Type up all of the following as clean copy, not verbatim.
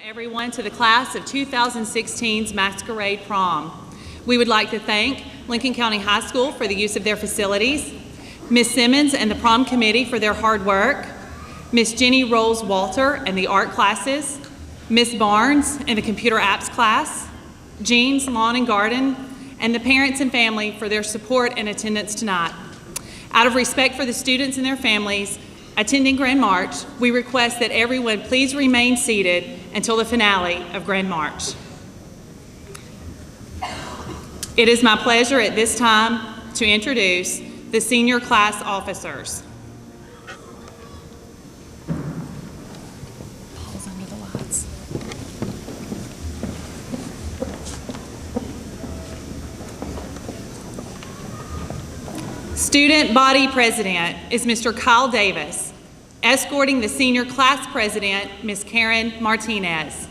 Everyone to the class of 2016's Masquerade Prom. We would like to thank Lincoln County High School for the use of their facilities, Ms. Simmons and the Prom Committee for their hard work, Ms. Jenny Rolls-Walter and the art classes, Ms. Barnes and the computer apps class, Jean's Lawn and Garden, and the parents and family for their support and attendance tonight. Out of respect for the students and their families attending Grand March, we request that everyone please remain seated until the finale of Grand March. It is my pleasure at this time to introduce the senior class officers. Paul's under the lights. Student Body President is Mr. Kyle Davis, escorting the Senior Class President, Ms. Karen Martinez.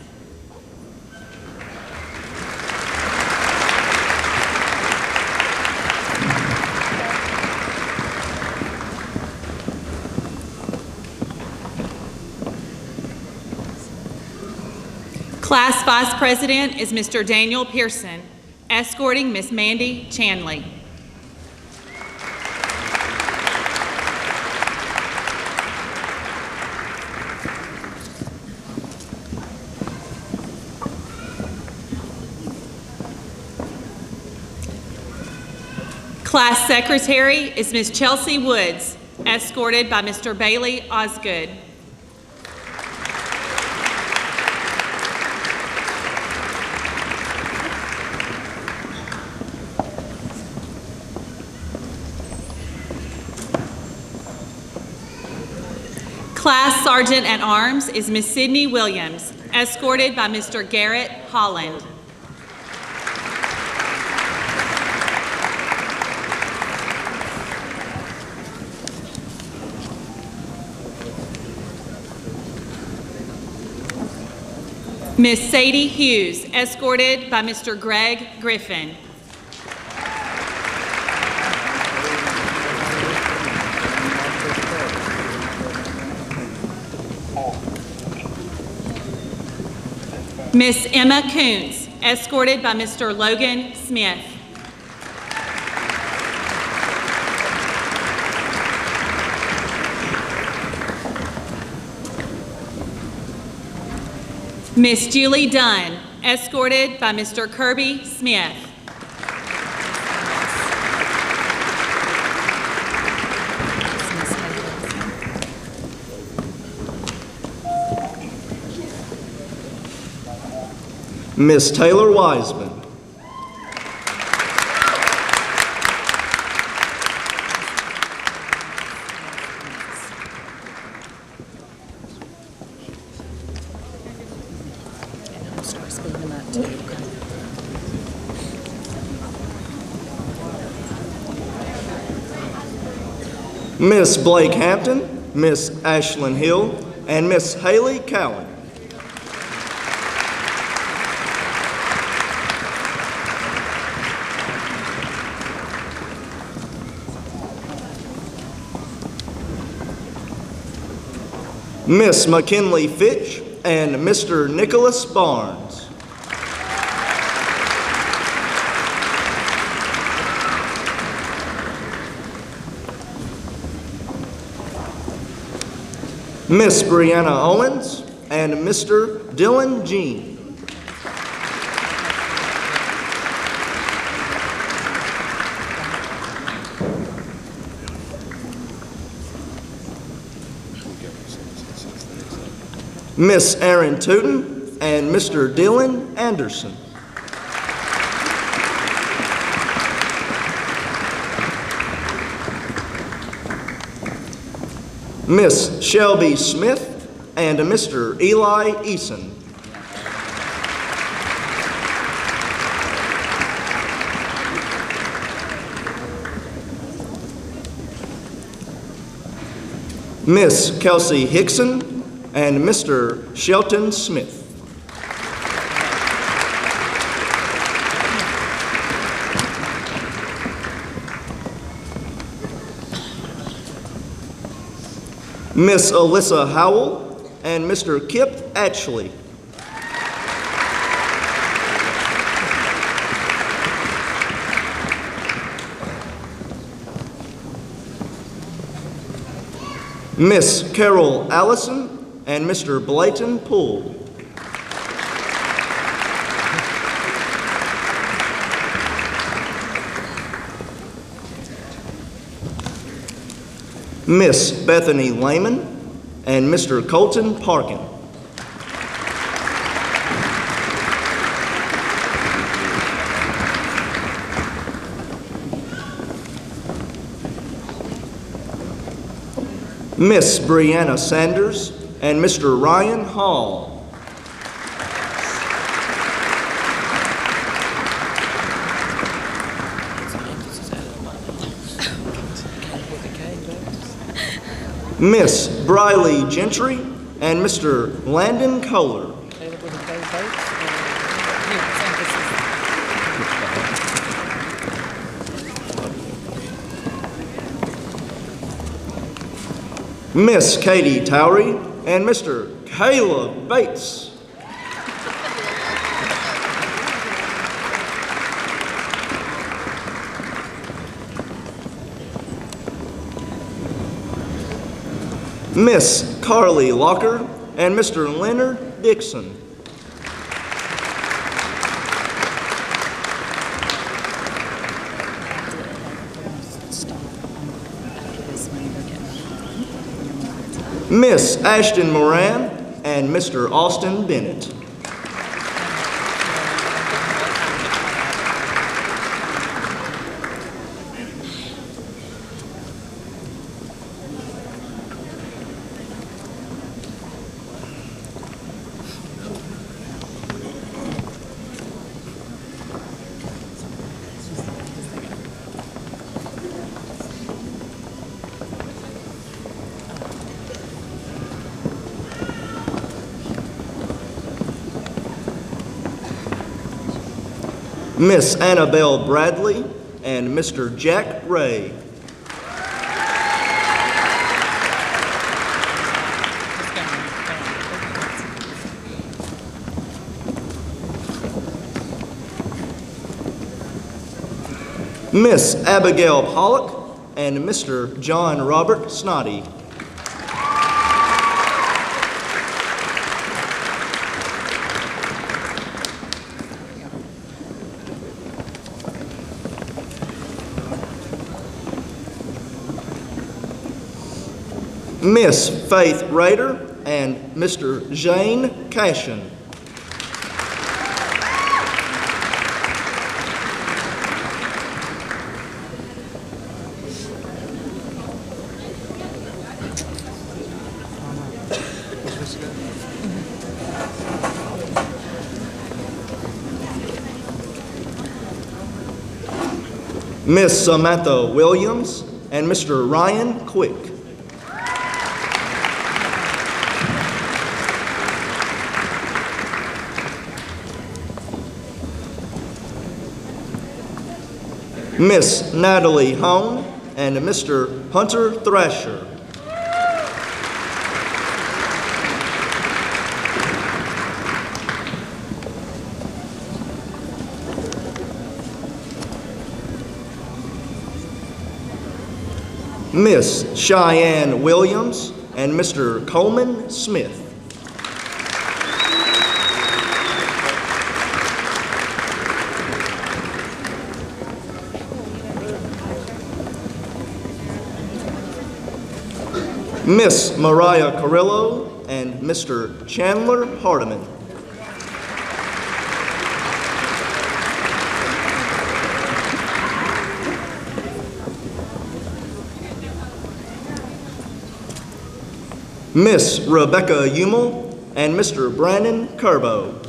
Class Vice President is Mr. Daniel Pearson, escorting Ms. Mandy Chanley. Class Secretary is Ms. Chelsea Woods, escorted by Mr. Bailey Osgood. Class Sergeant at Arms is Ms. Sydney Williams, escorted by Mr. Garrett Holland. Ms. Sadie Hughes, escorted by Mr. Greg Griffin. Ms. Emma Koontz, escorted by Mr. Logan Smith. Ms. Julie Dunn, escorted by Mr. Kirby Smith. Ms. Taylor Wiseman. Miss Blake Hampton, Miss Ashlyn Hill, and Miss Haley Cowan. Miss McKinley Fitch and Mr. Nicholas Barnes. Miss Brianna Owens and Mr. Dylan Jean. Miss Erin Tooten and Mr. Dylan Anderson. Miss Shelby Smith and Mr. Eli Eason. Miss Kelsey Hickson and Mr. Shelton Smith. Miss Alyssa Howell and Mr. Kip Atchley. Miss Carol Allison and Mr. Blayton Poole. Miss Bethany Lehman and Mr. Colton Parkin. Miss Brianna Sanders and Mr. Ryan Hall. Miss Briley Gentry and Mr. Landon Kohler. Miss Katie Towery and Mr. Caleb Bates. Miss Carly Locker and Mr. Leonard Dixon. Miss Ashton Moran and Mr. Austin Bennett. Miss Annabelle Bradley and Mr. Jack Ray. Miss Abigail Pollock and Mr. John Robert Snoddy. Miss Faith Rader and Mr. Zane Cashin. Miss Samantha Williams and Mr. Ryan Quick. Miss Natalie Hone and Mr. Hunter Thrasher. Miss Cheyenne Williams and Mr. Coleman Smith. Miss Mariah Carrillo and Mr. Chandler Hardiman. Miss Rebecca Umel and Mr. Brandon Curbo.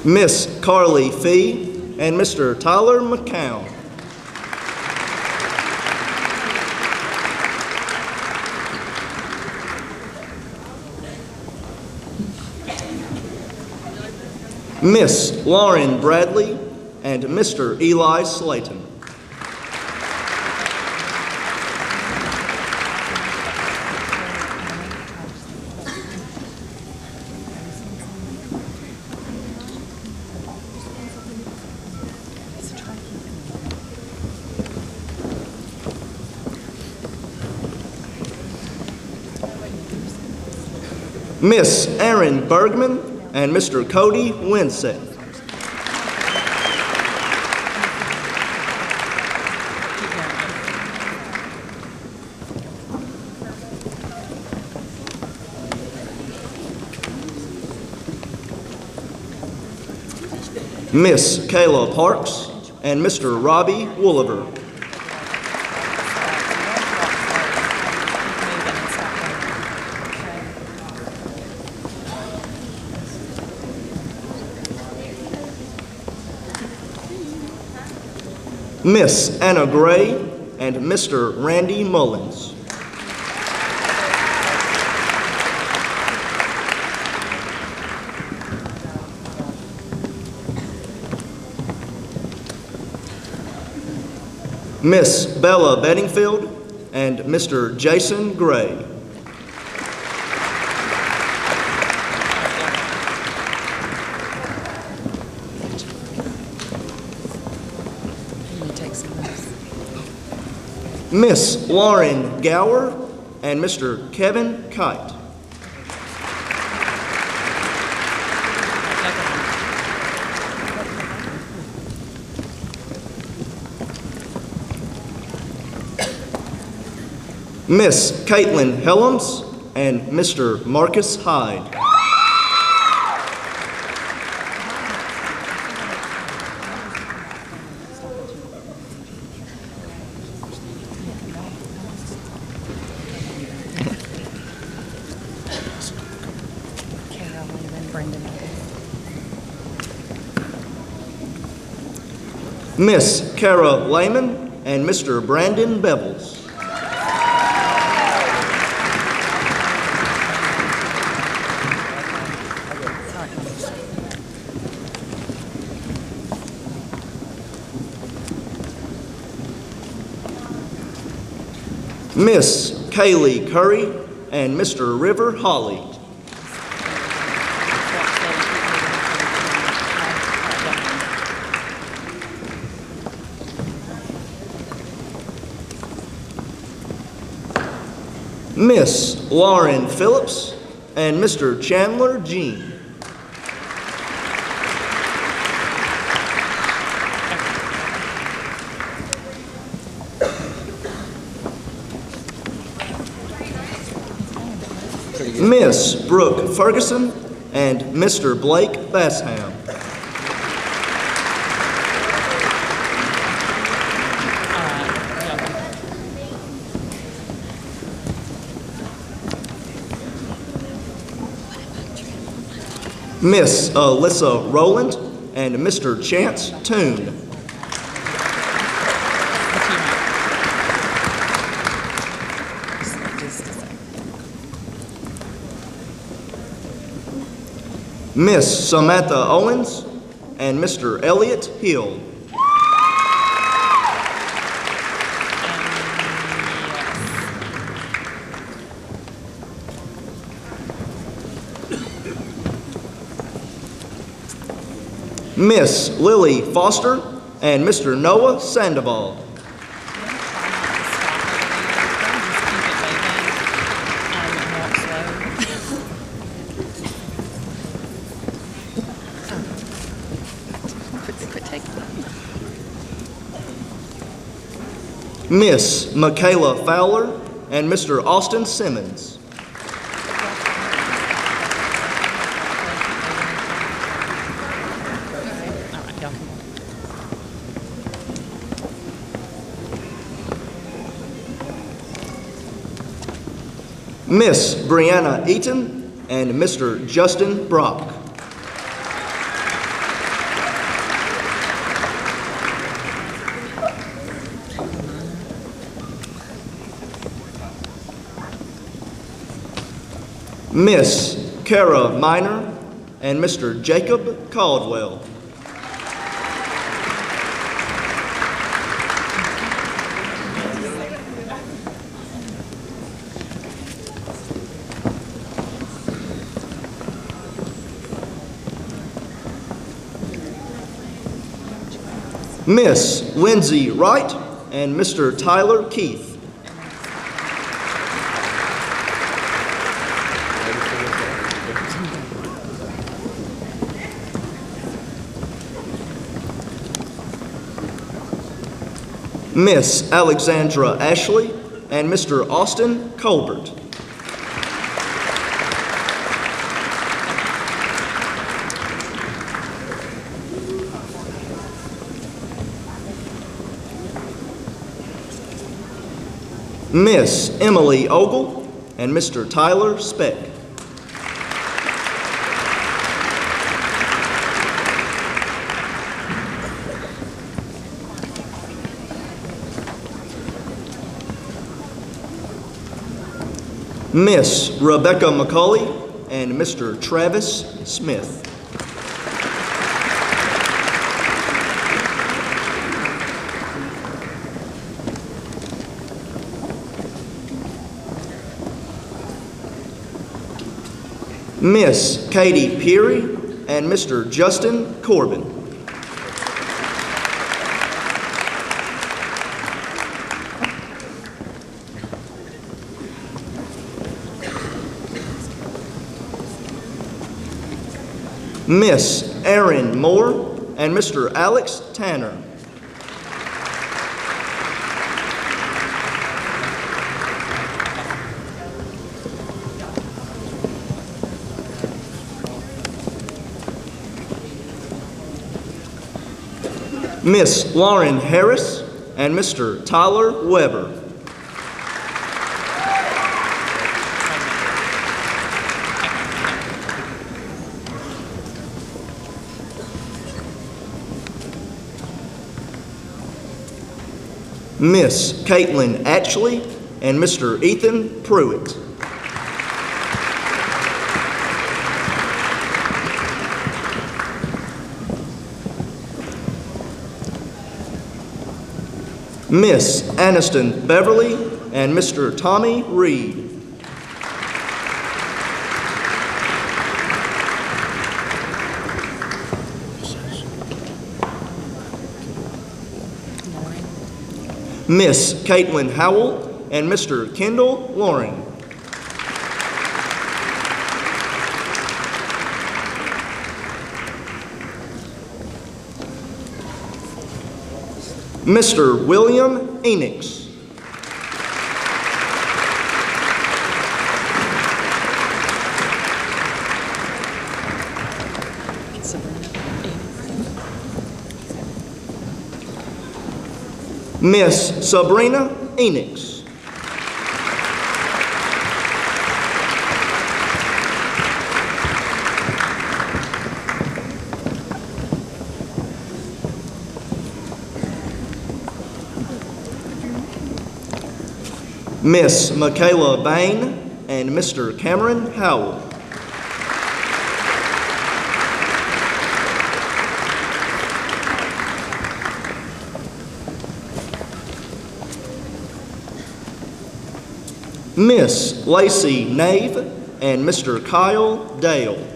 Miss Carly Fee and Mr. Tyler McCown. Miss Lauren Bradley and Mr. Eli Slayton. Miss Erin Bergman and Mr. Cody Winsett. Miss Kayla Parks and Mr. Robbie Wooliver. Miss Anna Gray and Mr. Randy Mullins. Miss Bella Bedingfield and Mr. Jason Gray. Miss Lauren Gower and Mr. Kevin Kite. Miss Caitlin Helms and Mr. Marcus Hyde. Miss Kara Lehman and Mr. Brandon Bevels. Miss Kaylee Curry and Mr. River Holly. Miss Lauren Phillips and Mr. Chandler Jean. Miss Brooke Ferguson and Mr. Blake Bassham. Miss Alyssa Rowland and Mr. Chance Toon. Miss Samantha Owens and Mr. Elliot Hill. Miss Lily Foster and Mr. Noah Sandoval. Miss Michaela Fowler and Mr. Austin Simmons. Miss Brianna Eaton and Mr. Justin Brock. Miss Kara Miner and Mr. Jacob Caldwell. Miss Lindsay Wright and Mr. Tyler Keith. Miss Alexandra Ashley, and Mr. Austin Colbert. Miss Emily Ogle and Mr. Tyler Speck. Miss Rebecca McCauley and Mr. Travis Smith. Miss Katie Peary and Mr. Justin Corbin. Miss Erin Moore and Mr. Alex Tanner. Miss Lauren Harris and Mr. Tyler Weber. Miss Caitlin Atchley and Mr. Ethan Pruitt. Miss Aniston Beverly and Mr. Tommy Reed. Miss Caitlin Howell and Mr. Kendall Loring. Mr. William Enix. Miss Sabrina Enix. Miss Michaela Bain and Mr. Cameron Howell. Miss Lacey Nave and Mr. Kyle Dale.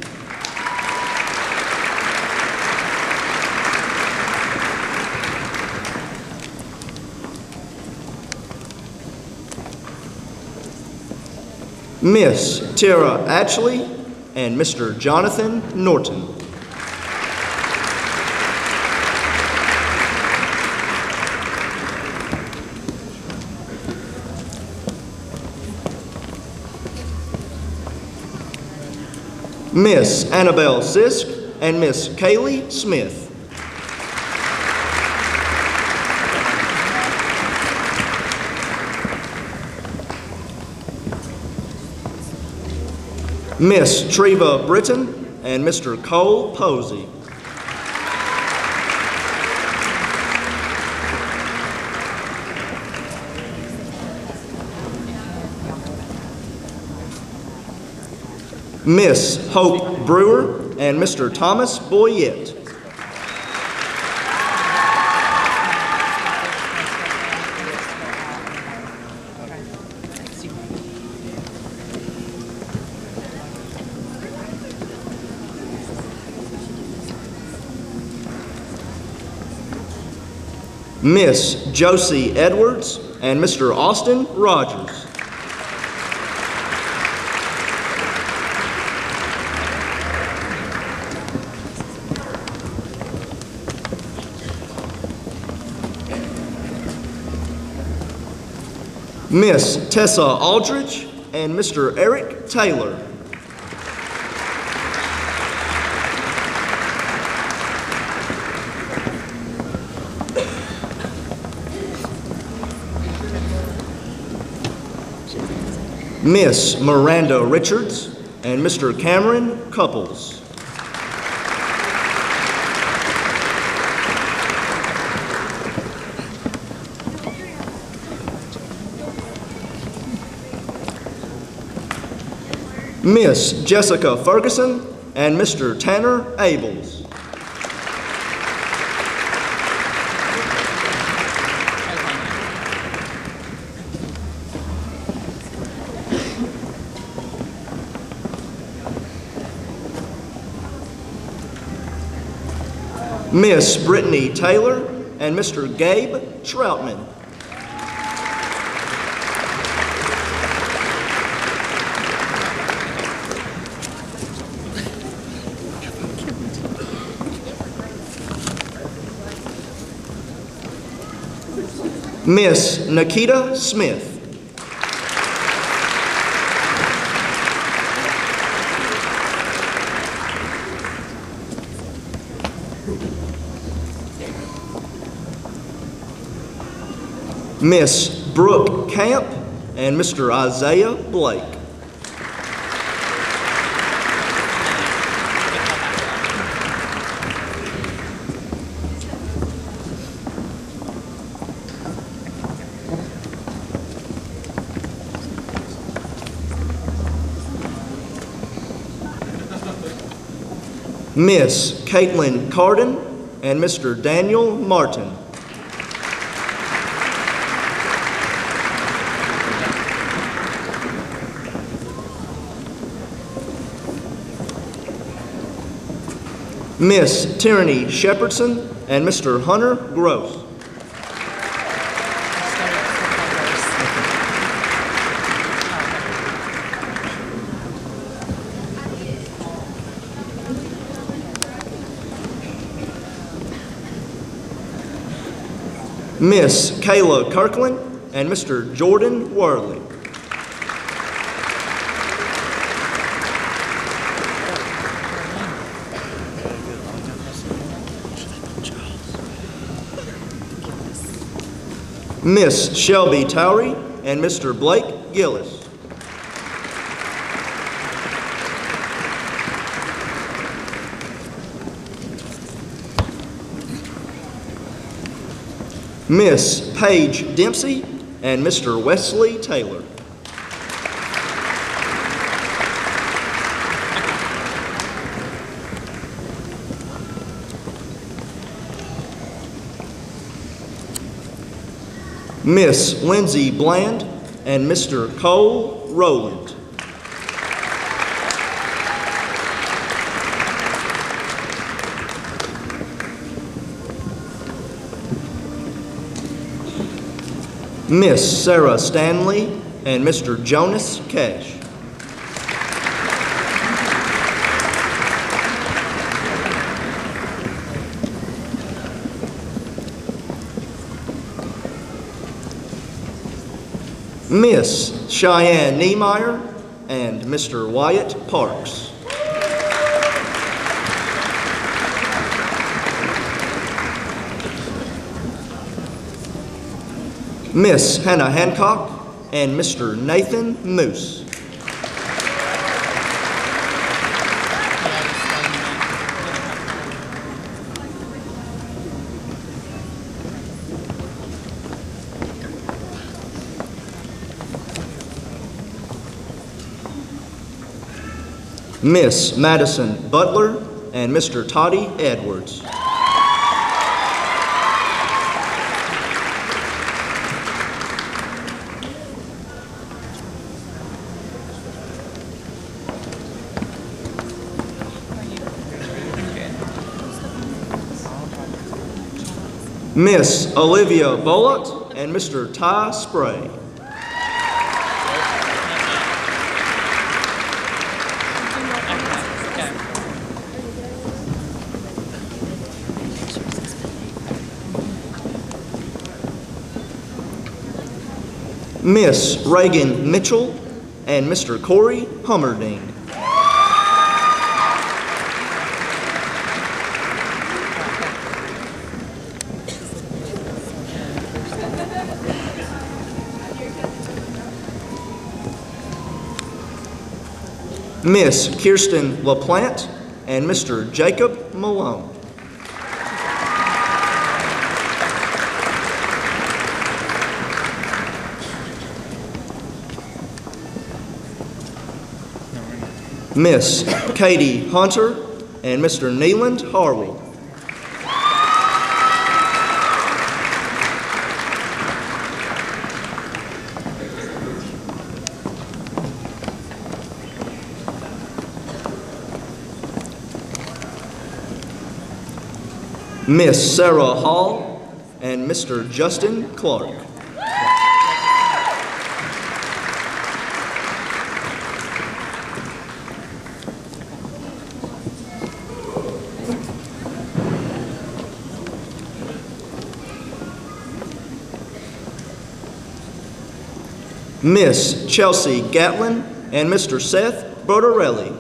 Miss Tara Atchley and Mr. Jonathan Norton. Miss Annabelle Sisk and Miss Kaylee Smith. Miss Treva Britton and Mr. Cole Posey. Miss Hope Brewer and Mr. Thomas Boyette. Miss Josie Edwards and Mr. Austin Rogers. Miss Tessa Aldridge and Mr. Eric Taylor. Miss Miranda Richards and Mr. Cameron Couples. Miss Jessica Ferguson and Mr. Tanner Abels. Miss Brittany Taylor and Mr. Gabe Troutman. Miss Nikita Smith. Miss Brooke Camp and Mr. Isaiah Blake. Miss Caitlin Carden and Mr. Daniel Martin. Miss Tyranny Shepherdson and Mr. Hunter Gross. Miss Kayla Kirkland and Mr. Jordan Worley. Miss Shelby Towery and Mr. Blake Gillis. Miss Paige Dempsey and Mr. Wesley Taylor. Miss Lindsay Bland and Mr. Cole Rowland. Miss Sarah Stanley and Mr. Jonas Cash. Miss Cheyenne Niemeyer and Mr. Wyatt Parks. Miss Hannah Hancock and Mr. Nathan Moose. Miss Madison Butler and Mr. Toddy Edwards. Miss Olivia Bullock and Mr. Ty Spray. Miss Reagan Mitchell, and Mr. Corey Hummerding. Miss Kirsten LaPlante and Mr. Jacob Malone. Miss Katie Hunter and Mr. Neeland Harwell. Miss Sarah Hall and Mr. Justin Clark. Miss Chelsea Gatlin and Mr. Seth Broderelli.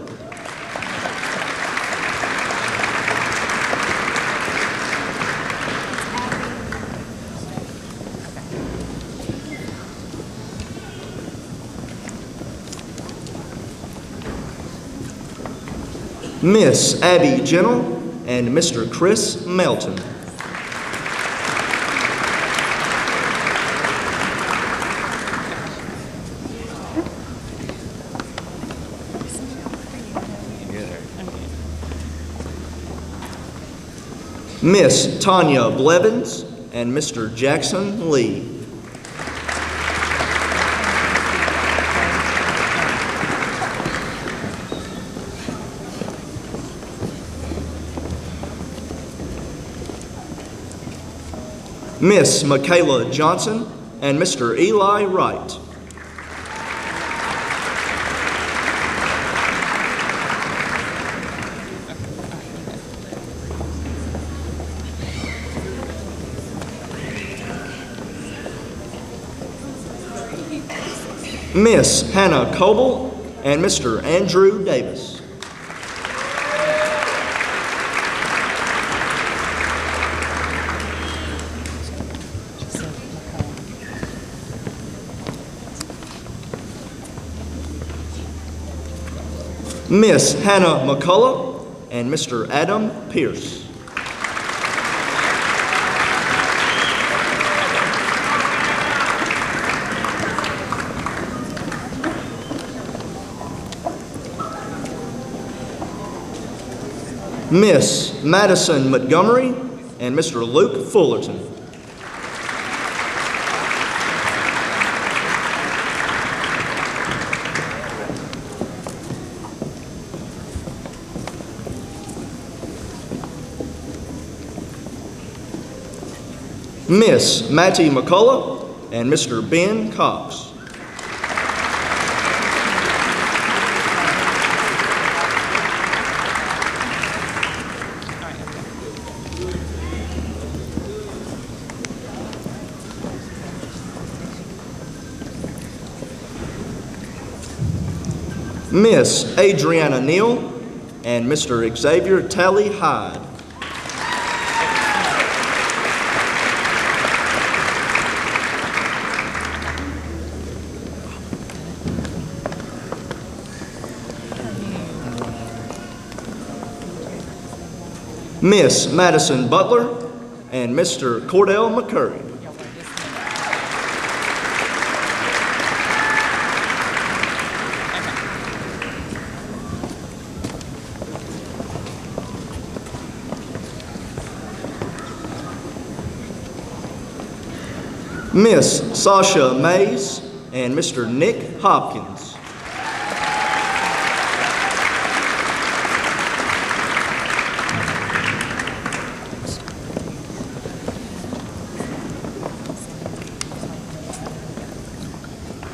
Miss Abby Gentle and Mr. Chris Melton. Miss Tanya Blevins and Mr. Jackson Lee. Miss Michaela Johnson and Mr. Eli Wright. Miss Hannah Coble and Mr. Andrew Davis. Miss Hannah McCullough and Mr. Adam Pierce. Miss Madison Montgomery and Mr. Luke Fullerton. Miss Mattie McCullough and Mr. Ben Cox. Miss Adriana Neal and Mr. Xavier Talley Hyde. Miss Madison Butler and Mr. Cordell McCurry. Miss Sasha Mays and Mr. Nick Hopkins.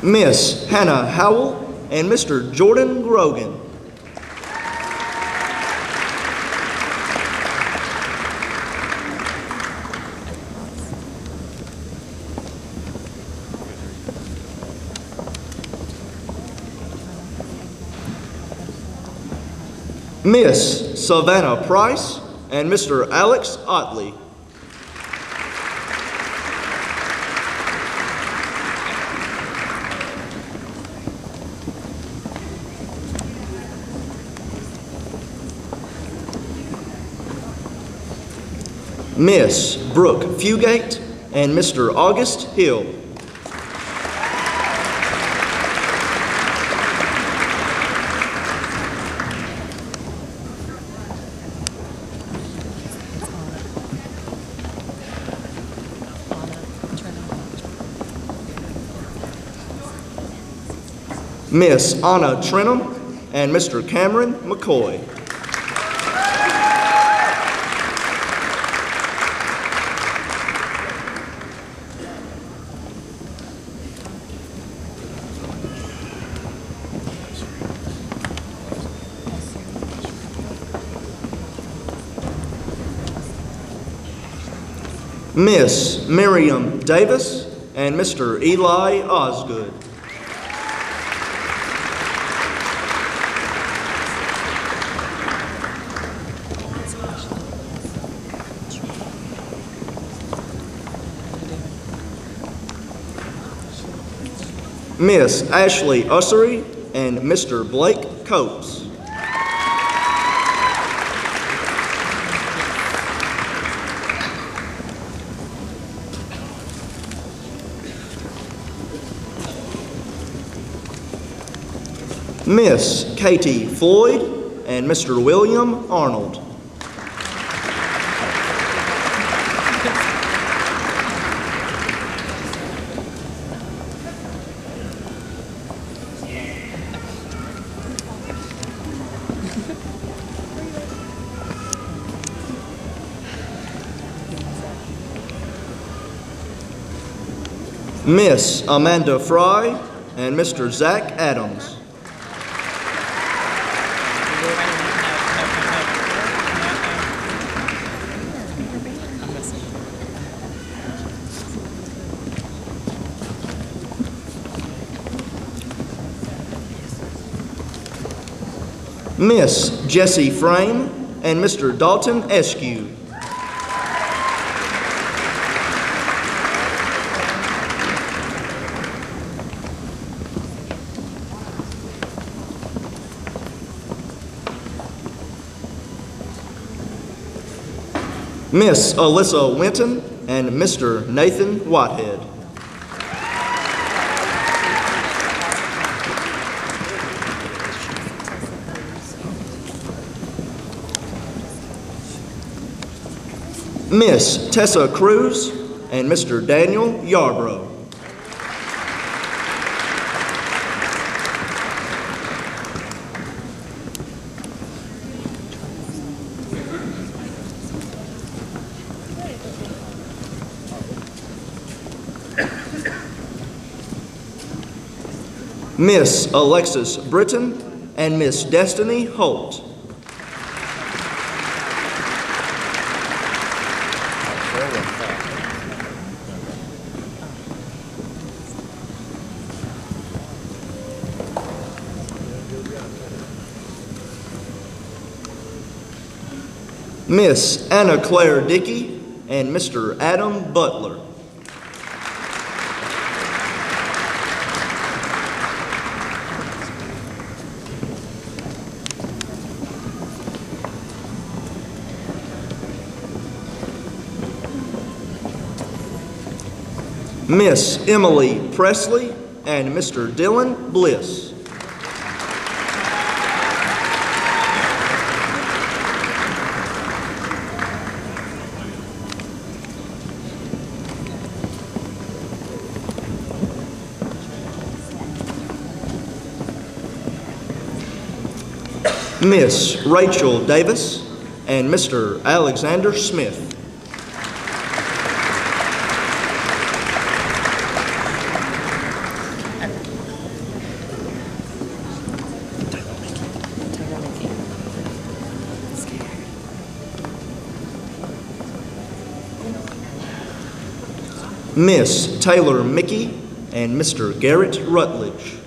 Miss Hannah Howell and Mr. Jordan Grogan. Miss Savannah Price and Mr. Alex Otley. Miss Brooke Fugate and Mr. August Hill. Miss Anna Trenum and Mr. Cameron McCoy. Miss Miriam Davis and Mr. Eli Osgood. Miss Ashley Ussery and Mr. Blake Copes. Miss Katie Floyd and Mr. William Arnold. Miss Amanda Fry and Mr. Zach Adams. Miss Jessie Frame and Mr. Dalton Eskew. Miss Alyssa Winton and Mr. Nathan Whitehead. Miss Tessa Cruz and Mr. Daniel Yarbrough. Miss Alexis Britton and Miss Destiny Holt. Miss Anna Claire Dickey and Mr. Adam Butler. Miss Emily Presley and Mr. Dylan Bliss. Miss Rachel Davis and Mr. Alexander Smith. Miss Taylor Mickey and Mr. Garrett Rutledge.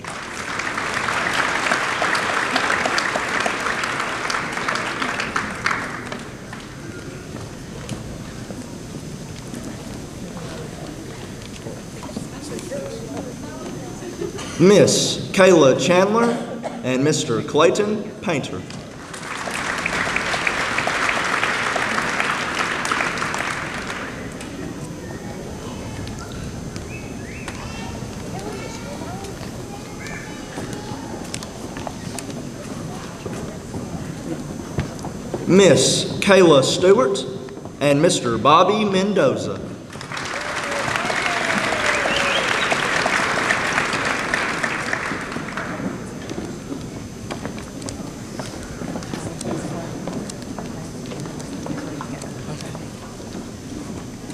Miss Kayla Chandler and Mr. Clayton Painter. Miss Kayla Stewart and Mr. Bobby Mendoza.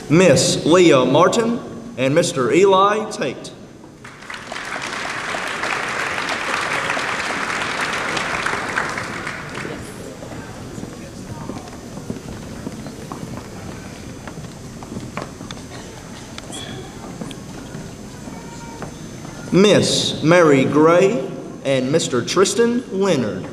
Miss Leah Martin and Mr. Eli Tate. Miss Mary Gray and Mr. Tristan Leonard.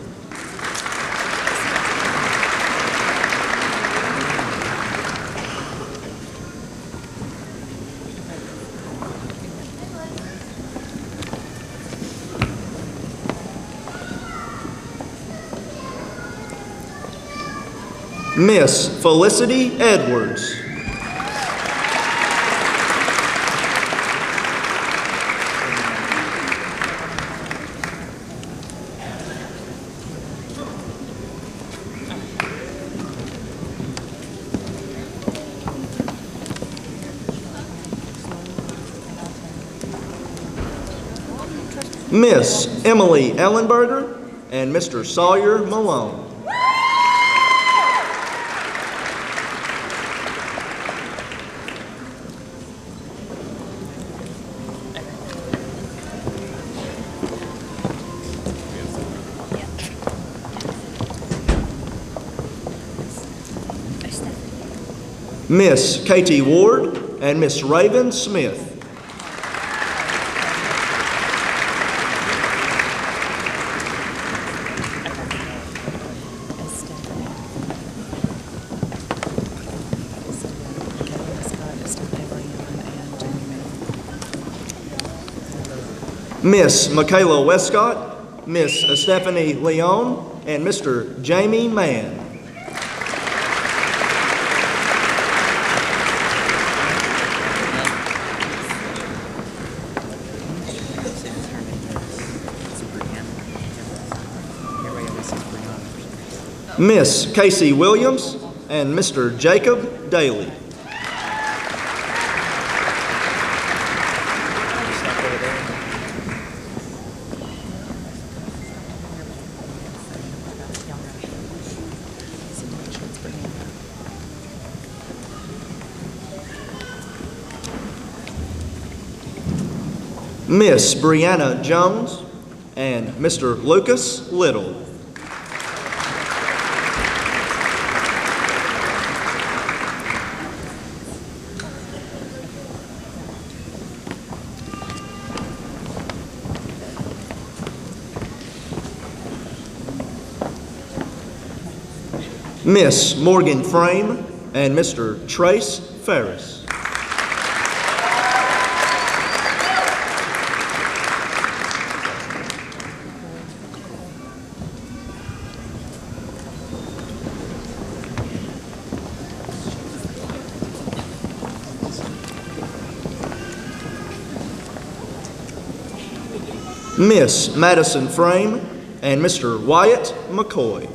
Miss Felicity Edwards. Miss Emily Ellenberger and Mr. Sawyer Malone. Miss Katie Ward and Miss Raven Smith. Miss Michaela Westcott, Miss Stephanie Leon, and Mr. Jamie Mann. Miss Casey Williams and Mr. Jacob Daly. Miss Brianna Jones and Mr. Lucas Little. Miss Morgan Frame and Mr. Trace Ferris. Miss Madison Frame and Mr. Wyatt McCoy.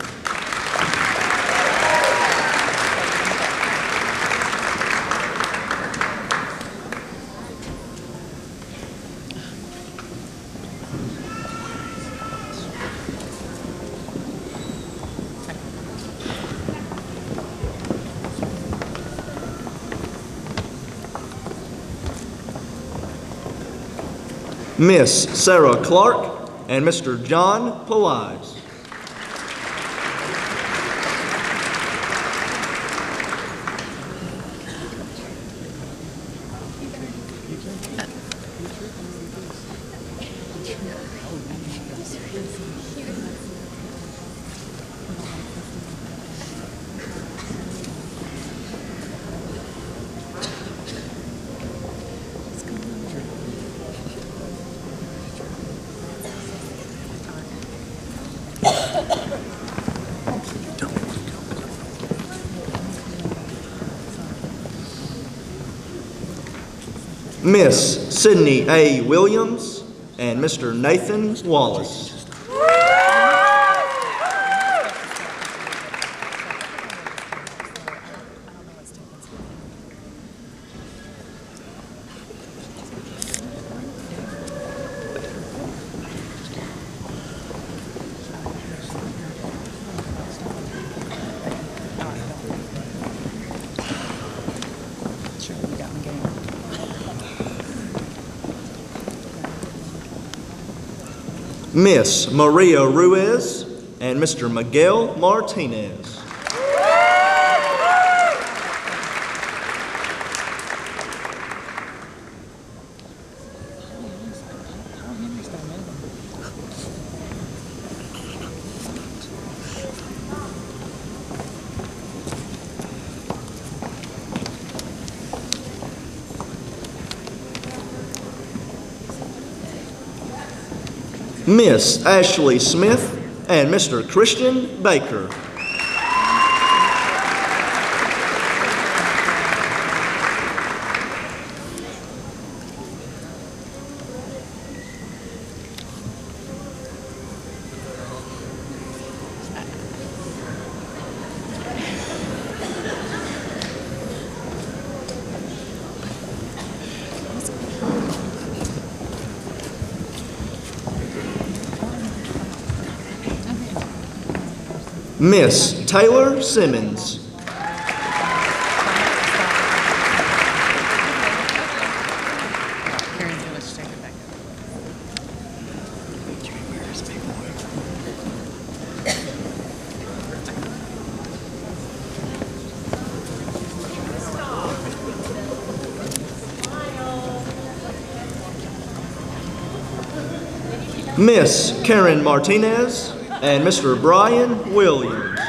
Miss Sarah Clark and Mr. John Pelize. Miss Sydney A. Williams, and Mr. Nathan Wallace. Miss Maria Ruiz, and Mr. Miguel Martinez. Miss Ashley Smith, and Mr. Christian Baker. Miss Taylor Simmons. Miss Karen Martinez, and Mr. Brian Williams.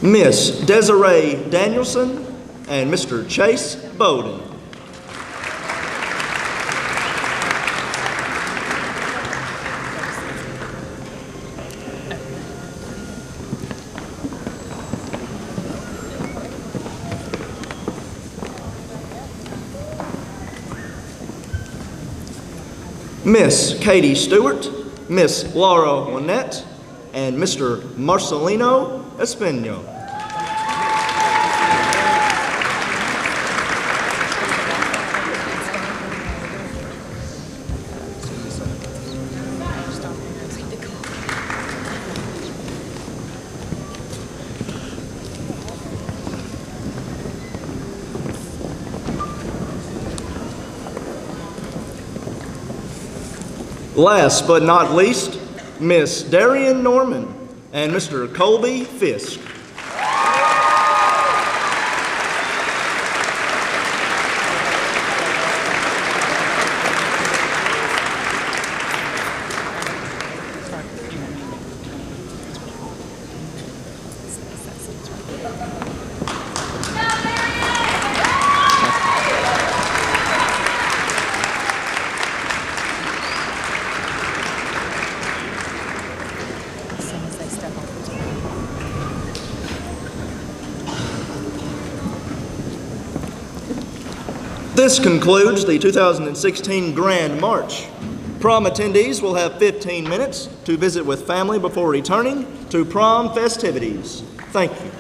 Miss Desiree Danielson, and Mr. Chase Bowden. Miss Katie Stewart, Miss Laura Winnett, and Mr. Marcelino Espino. Last but not least, Miss Darian Norman and Mr. Colby Fisk. This concludes the 2016 Grand March. Prom attendees will have 15 minutes to visit with family before returning to prom festivities. Thank you.